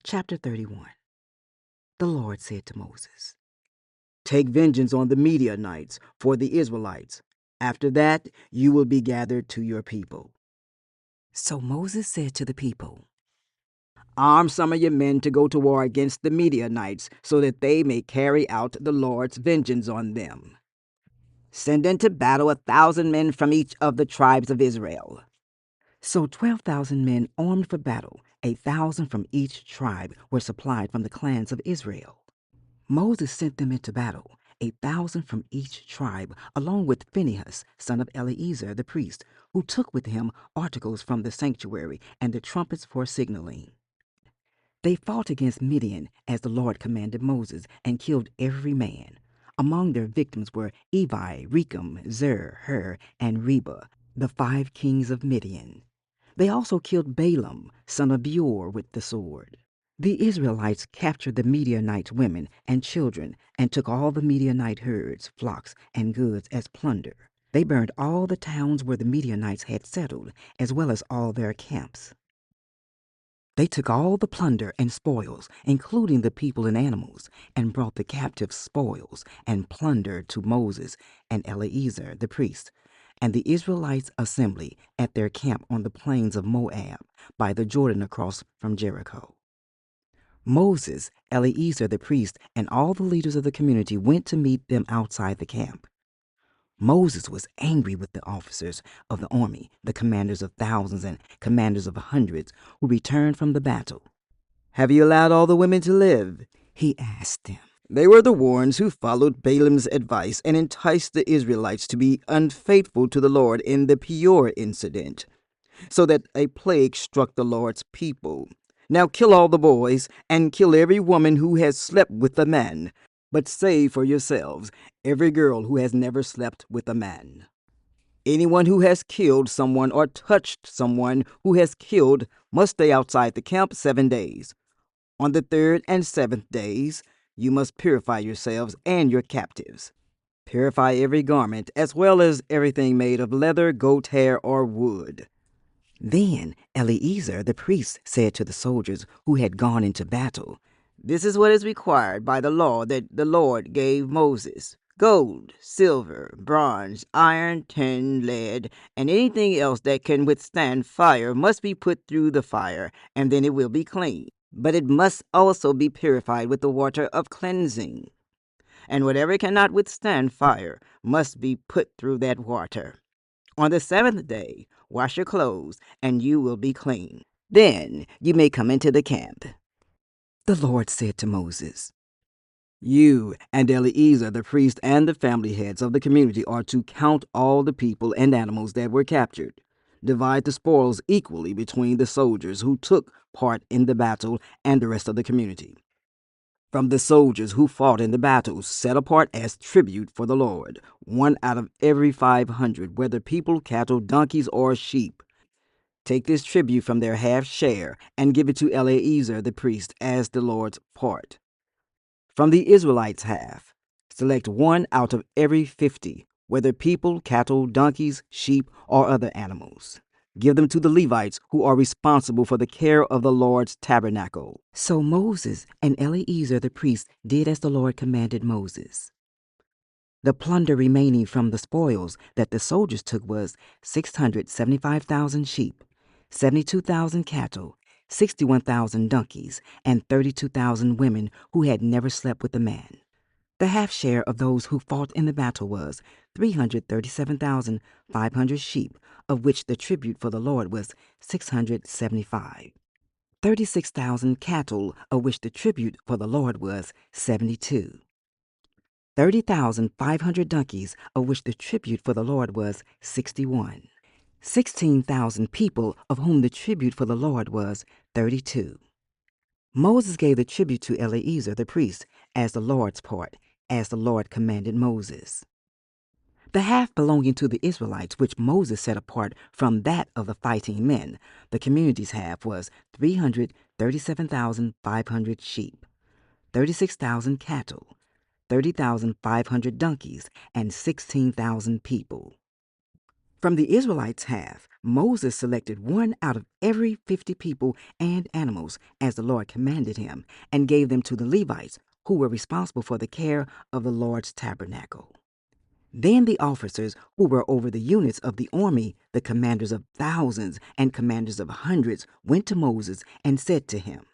Chapter 31. The Lord said to Moses, "Take vengeance on the Midianites for the Israelites. After that, you will be gathered to your people." So Moses said to the people, "Arm some of your men to go to war against the Midianites, so that they may carry out the Lord's vengeance on them. Send into battle 1,000 men from each of the tribes of Israel." So 12,000 men armed for battle, 1,000 from each tribe, were supplied from the clans of Israel. Moses sent them into battle, 1,000 from each tribe, along with Phinehas, son of Eleazar the priest, who took with him articles from the sanctuary and the trumpets for signaling. They fought against Midian as the Lord commanded Moses, and killed every man. Among their victims were Evi, Rechem, Zer, Hur, and Reba, the 5 kings of Midian. They also killed Balaam, son of Beor, with the sword. The Israelites captured the Midianite women and children, and took all the Midianite herds, flocks, and goods as plunder. They burned all the towns where the Midianites had settled, as well as all their camps. They took all the plunder and spoils, including the people and animals, and brought the captive spoils and plunder to Moses and Eleazar the priest, and the Israelites' assembly at their camp on the plains of Moab, by the Jordan across from Jericho. Moses, Eleazar the priest, and all the leaders of the community went to meet them outside the camp. Moses was angry with the officers of the army, the commanders of thousands and commanders of hundreds, who returned from the battle. "Have you allowed all the women to live?" he asked them. "They were the ones who followed Balaam's advice and enticed the Israelites to be unfaithful to the Lord in the Peor incident, so that a plague struck the Lord's people. Now kill all the boys, and kill every woman who has slept with a man, but save for yourselves every girl who has never slept with a man. Anyone who has killed someone or touched someone who has killed must stay outside the camp 7 days. On the 3rd and 7th days, you must purify yourselves and your captives. Purify every garment, as well as everything made of leather, goat hair, or wood." Then Eleazar the priest said to the soldiers who had gone into battle, "This is what is required by the law that the Lord gave Moses. Gold, silver, bronze, iron, tin, lead, and anything else that can withstand fire must be put through the fire, and then it will be clean. But it must also be purified with the water of cleansing. And whatever cannot withstand fire must be put through that water. On the 7th day, wash your clothes, and you will be clean. Then you may come into the camp." The Lord said to Moses, "You and Eleazar the priest and the family heads of the community are to count all the people and animals that were captured. Divide the spoils equally between the soldiers who took part in the battle and the rest of the community. From the soldiers who fought in the battle, set apart as tribute for the Lord, 1 out of every 500, whether people, cattle, donkeys, or sheep. Take this tribute from their half share and give it to Eleazar the priest as the Lord's part. From the Israelites' half, select 1 out of every 50, whether people, cattle, donkeys, sheep, or other animals. Give them to the Levites, who are responsible for the care of the Lord's tabernacle." So Moses and Eleazar the priest did as the Lord commanded Moses. The plunder remaining from the spoils that the soldiers took was 675,000 sheep, 72,000 cattle, 61,000 donkeys, and 32,000 women who had never slept with a man. The half share of those who fought in the battle was 337,500 sheep, of which the tribute for the Lord was 675. 36,000 cattle, of which the tribute for the Lord was 72. 30,500 donkeys, of which the tribute for the Lord was 61. 16,000 people, of whom the tribute for the Lord was 32. Moses gave the tribute to Eleazar the priest as the Lord's part, as the Lord commanded Moses. The half belonging to the Israelites, which Moses set apart from that of the fighting men, the community's half, was 337,500 sheep, 36,000 cattle, 30,500 donkeys, and 16,000 people. From the Israelites' half Moses selected one out of every 50 people and animals, as the Lord commanded him, and gave them to the Levites, who were responsible for the care of the Lord's tabernacle. Then the officers who were over the units of the army, the commanders of thousands and commanders of hundreds, went to Moses and said to him,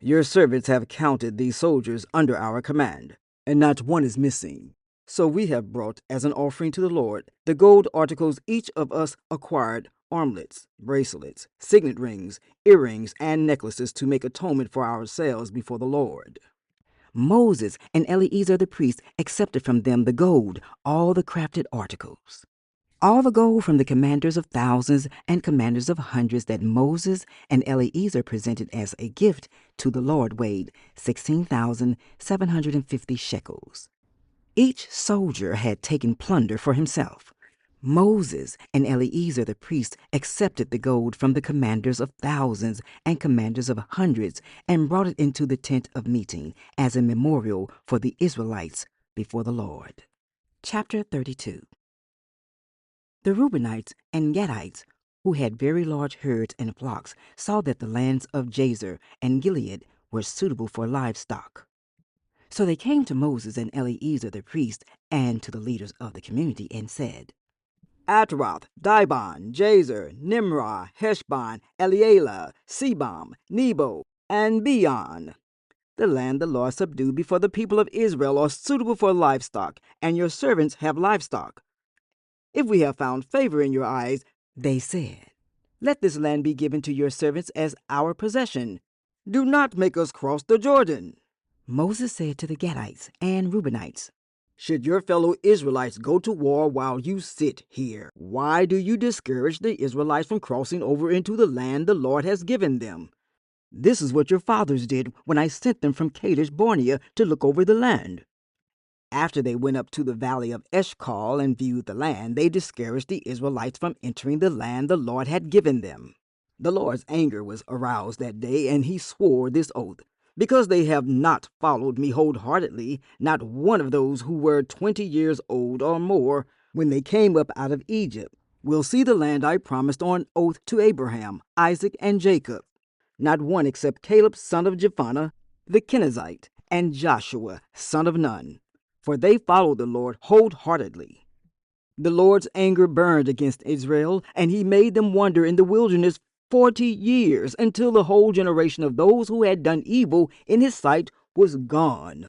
"Your servants have counted these soldiers under our command, and not one is missing. So we have brought as an offering to the Lord the gold articles each of us acquired, armlets, bracelets, signet rings, earrings, and necklaces to make atonement for ourselves before the Lord." Moses and Eleazar the priest accepted from them the gold, all the crafted articles. All the gold from the commanders of thousands and commanders of hundreds that Moses and Eleazar presented as a gift to the Lord weighed 16,750 shekels. Each soldier had taken plunder for himself. Moses and Eleazar the priest accepted the gold from the commanders of thousands and commanders of hundreds and brought it into the tent of meeting as a memorial for the Israelites before the Lord. Chapter 32. The Reubenites and Gadites, who had very large herds and flocks, saw that the lands of Jazer and Gilead were suitable for livestock. So they came to Moses and Eleazar the priest and to the leaders of the community and said, "Atroth, Dibon, Jazer, Nimrah, Heshbon, Elealeh, Sebam, Nebo, and Beon. The land the Lord subdued before the people of Israel are suitable for livestock, and your servants have livestock. If we have found favor in your eyes," they said, "let this land be given to your servants as our possession. Do not make us cross the Jordan." Moses said to the Gadites and Reubenites, "Should your fellow Israelites go to war while you sit here, why do you discourage the Israelites from crossing over into the land the Lord has given them? This is what your fathers did when I sent them from Kadesh Barnea to look over the land. After they went up to the valley of Eshcol and viewed the land, they discouraged the Israelites from entering the land the Lord had given them. The Lord's anger was aroused that day, and he swore this oath: because they have not followed me wholeheartedly, not one of those who were 20 years old or more when they came up out of Egypt will see the land I promised on oath to Abraham, Isaac, and Jacob. Not one except Caleb son of Jephunneh, the Kenizzite, and Joshua son of Nun, for they followed the Lord wholeheartedly. The Lord's anger burned against Israel, and he made them wander in the wilderness 40 years, until the whole generation of those who had done evil in his sight was gone.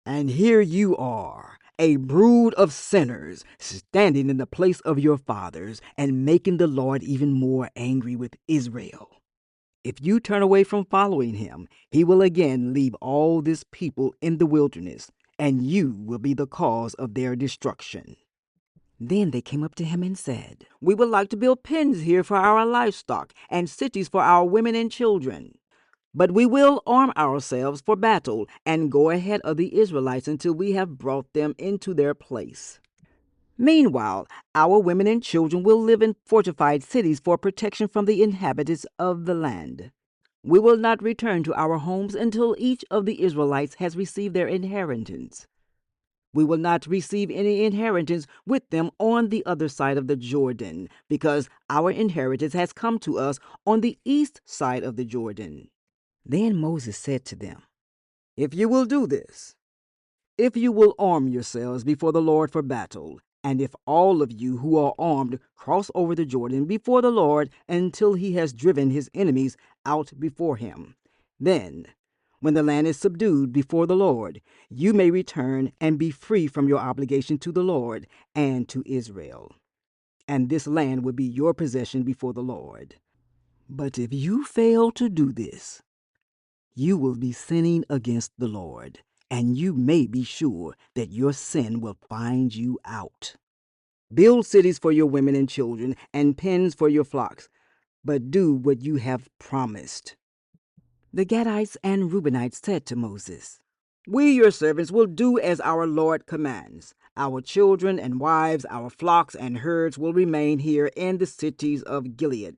And here you are, a brood of sinners, standing in the place of your fathers, and making the Lord even more angry with Israel. If you turn away from following him, he will again leave all this people in the wilderness, and you will be the cause of their destruction." Then they came up to him and said, "We would like to build pens here for our livestock and cities for our women and children. But we will arm ourselves for battle and go ahead of the Israelites until we have brought them into their place. Meanwhile, our women and children will live in fortified cities for protection from the inhabitants of the land. We will not return to our homes until each of the Israelites has received their inheritance. We will not receive any inheritance with them on the other side of the Jordan, because our inheritance has come to us on the east side of the Jordan." Then Moses said to them, "If you will do this, if you will arm yourselves before the Lord for battle, and if all of you who are armed cross over the Jordan before the Lord until he has driven his enemies out before him, then, when the land is subdued before the Lord, you may return and be free from your obligation to the Lord and to Israel. And this land will be your possession before the Lord. But if you fail to do this, you will be sinning against the Lord, and you may be sure that your sin will find you out. Build cities for your women and children, and pens for your flocks, but do what you have promised." The Gadites and Reubenites said to Moses, "We, your servants, will do as our Lord commands. Our children and wives, our flocks and herds will remain here in the cities of Gilead.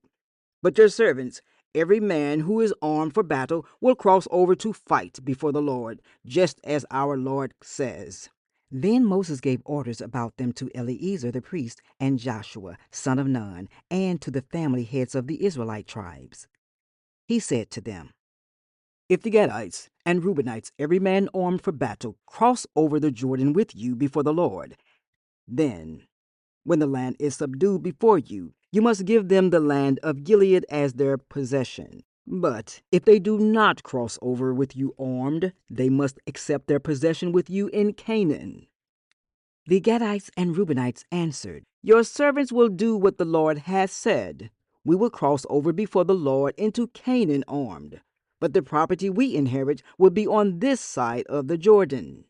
But your servants, every man who is armed for battle, will cross over to fight before the Lord, just as our Lord says. Then Moses gave orders about them to Eleazar the priest and Joshua, son of Nun, and to the family heads of the Israelite tribes. He said to them, "If the Gadites and Reubenites, every man armed for battle, cross over the Jordan with you before the Lord, then, when the land is subdued before you, you must give them the land of Gilead as their possession. But if they do not cross over with you armed, they must accept their possession with you in Canaan." The Gadites and Reubenites answered, "Your servants will do what the Lord has said. We will cross over before the Lord into Canaan armed, but the property we inherit will be on this side of the Jordan."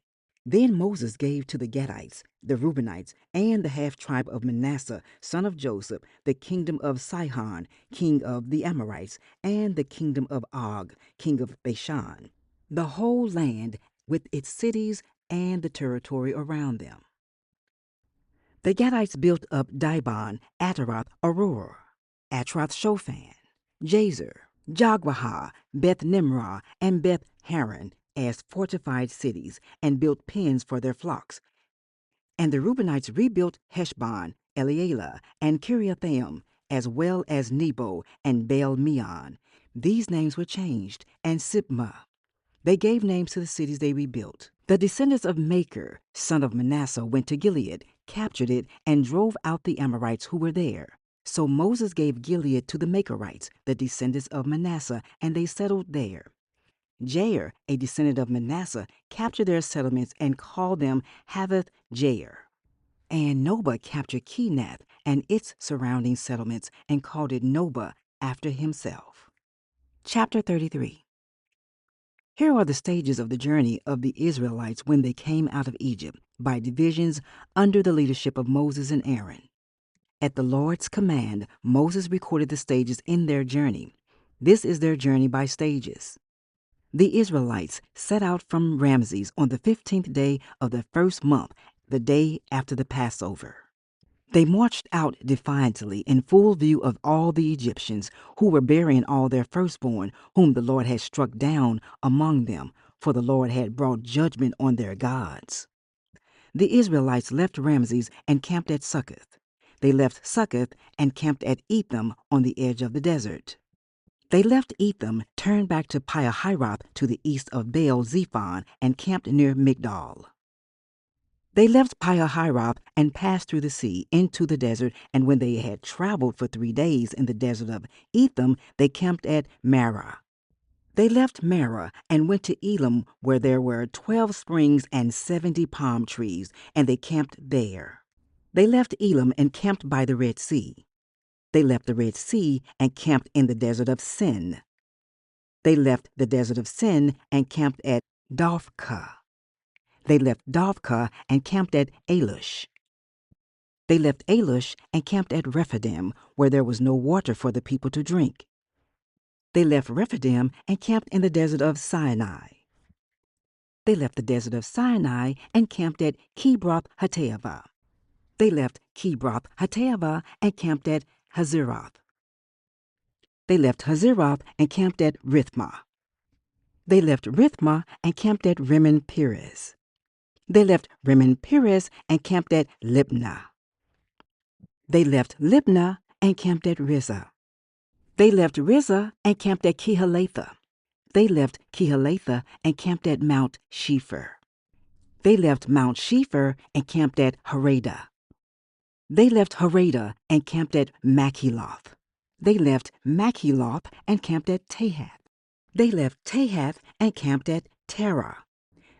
Then Moses gave to the Gadites, the Reubenites, and the half-tribe of Manasseh, son of Joseph, the kingdom of Sihon, king of the Amorites, and the kingdom of Og, king of Bashan, the whole land with its cities and the territory around them. The Gadites built up Dibon, Ataroth, Auror, Atroth-Shophan, Jazer, Jogwahah, Beth-Nimrah, and Beth-Haran as fortified cities, and built pens for their flocks. And the Reubenites rebuilt Heshbon, Elealeh, and Kiriathaim, as well as Nebo and Baal-Meon. These names were changed, and Sibmah. They gave names to the cities they rebuilt. The descendants of Machir, son of Manasseh, went to Gilead, captured it, and drove out the Amorites who were there. So Moses gave Gilead to the Machirites, the descendants of Manasseh, and they settled there. Jair, a descendant of Manasseh, captured their settlements and called them Havoth Jair. And Noba captured Kenath and its surrounding settlements and called it Noba after himself. Chapter 33. Here are the stages of the journey of the Israelites when they came out of Egypt, by divisions under the leadership of Moses and Aaron. At the Lord's command, Moses recorded the stages in their journey. This is their journey by stages. The Israelites set out from Ramses on the 15th day of the first month, the day after the Passover. They marched out defiantly in full view of all the Egyptians, who were burying all their firstborn, whom the Lord had struck down among them, for the Lord had brought judgment on their gods. The Israelites left Ramses and camped at Succoth. They left Succoth and camped at Etham on the edge of the desert. They left Etham, turned back to Pihahiroth to the east of Baal-Zephon, and camped near Migdal. They left Pihahiroth and passed through the sea into the desert, and when they had traveled for 3 days in the desert of Etham, they camped at Marah. They left Marah and went to Elim, where there were 12 springs and 70 palm trees, and they camped there. They left Elim and camped by the Red Sea. They left the Red Sea and camped in the desert of Sin. They left the desert of Sin and camped at Dophkah. They left Dophkah and camped at Alush. They left Alush and camped at Rephidim, where there was no water for the people to drink. They left Rephidim and camped in the desert of Sinai. They left the desert of Sinai and camped at Kibroth Hattaavah. They left Kibroth Hattaavah and camped at Hazeroth. They left Hazeroth and camped at Rithmah. They left Rithmah and camped at Rimmon Perez. They left Rimmon Perez and camped at Libnah. They left Libnah and camped at Rizah. They left Rizah and camped at Kehelatha. They left Kehelatha and camped at Mount Shepher. They left Mount Shepher and camped at Harada. They left Harada and camped at Makheloth. They left Makheloth and camped at Tahath. They left Tahath and camped at Terah.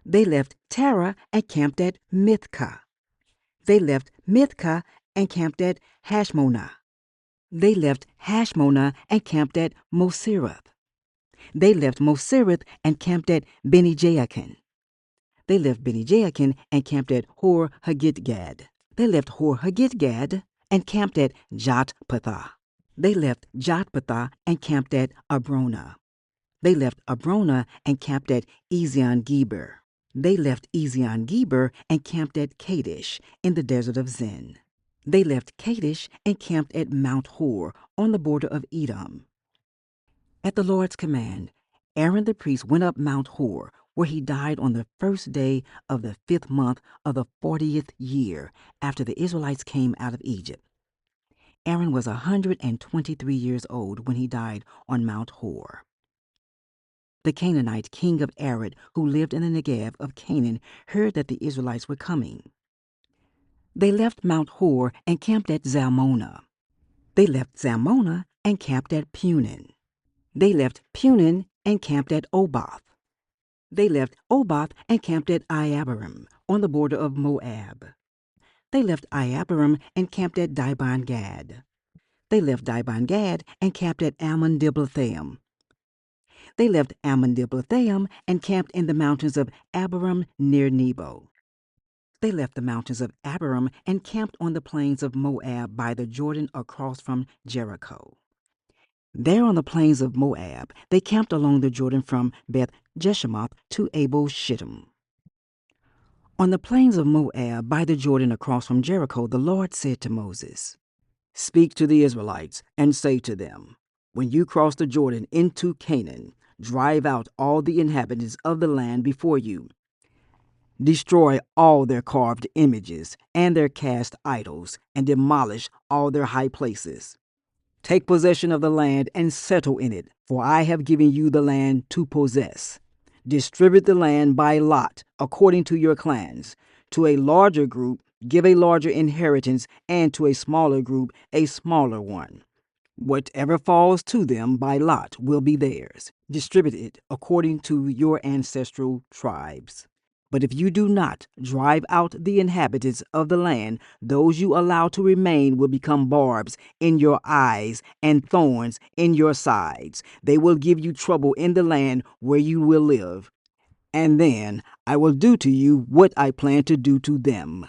They left Terah and camped at Mithkah. They left Mithkah and camped at Hashmonah. They left Hashmonah and camped at Moserath. They left Moserath and camped at Beni-Jaakan. They left Beni-Jaakan and camped at Hor-Haggidgad. They left Hor-Haggidgad and camped at Jotbathah. They left Jotbathah and camped at Abrona. They left Abrona and camped at Ezion-Geber. They left Ezion-Geber and camped at Kadesh in the desert of Zin. They left Kadesh and camped at Mount Hor on the border of Edom. At the Lord's command, Aaron the priest went up Mount Hor where he died on the first day of the 5th month of the 40th year after the Israelites came out of Egypt. Aaron was 123 years old when he died on Mount Hor. The Canaanite king of Arad, who lived in the Negev of Canaan, heard that the Israelites were coming. They left Mount Hor and camped at Zalmonah. They left Zalmonah and camped at Punin. They left Punin and camped at Oboth. They left Oboth and camped at Iabarim, on the border of Moab. They left Iabarim and camped at Dibon Gad. They left Dibon Gad and camped at Ammon Diblathaim. They left Ammon Diblathaim and camped in the mountains of Abarim near Nebo. They left the mountains of Abarim and camped on the plains of Moab by the Jordan across from Jericho. There on the plains of Moab, they camped along the Jordan from Beth Jeshimoth to Abel Shittim. On the plains of Moab by the Jordan across from Jericho, the Lord said to Moses, "Speak to the Israelites and say to them, when you cross the Jordan into Canaan, drive out all the inhabitants of the land before you. Destroy all their carved images and their cast idols, and demolish all their high places. Take possession of the land and settle in it, for I have given you the land to possess. Distribute the land by lot, according to your clans. To a larger group, give a larger inheritance, and to a smaller group, a smaller one. Whatever falls to them by lot will be theirs. Distribute it according to your ancestral tribes. But if you do not drive out the inhabitants of the land, those you allow to remain will become barbs in your eyes and thorns in your sides. They will give you trouble in the land where you will live. And then I will do to you what I plan to do to them."